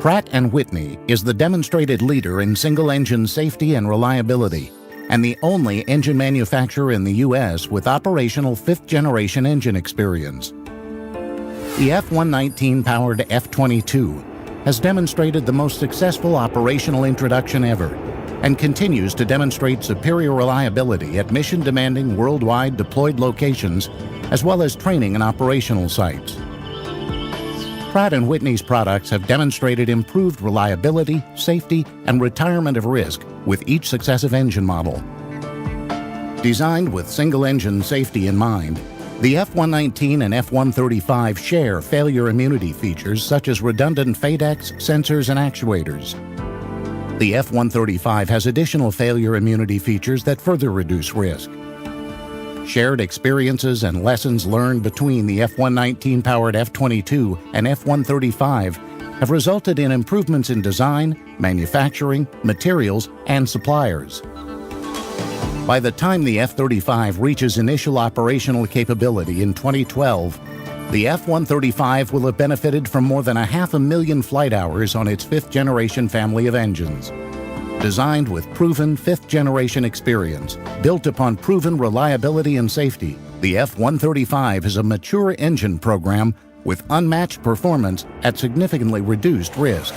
Pratt & Whitney is the demonstrated leader in single-engine safety and reliability, and the only engine manufacturer in the U.S. with operational fifth-generation engine experience. The F-119-powered F-22 has demonstrated the most successful operational introduction ever and continues to demonstrate superior reliability at mission-demanding worldwide deployed locations as well as training and operational sites. Pratt & Whitney's products have demonstrated improved reliability, safety, and retirement of risk with each successive engine model. Designed with single-engine safety in mind, the F-119 and F-135 share failure immunity features such as redundant FADEC sensors and actuators. The F-135 has additional failure immunity features that further reduce risk. Shared experiences and lessons learned between the F-119-powered F-22 and F-135 have resulted in improvements in design, manufacturing, materials, and suppliers. By the time the F-35 reaches initial operational capability in 2012, the F-135 will have benefited from more than 500,000 flight hours on its fifth-generation family of engines. Designed with proven fifth-generation experience, built upon proven reliability and safety, the F-135 is a mature engine program with unmatched performance at significantly reduced risk.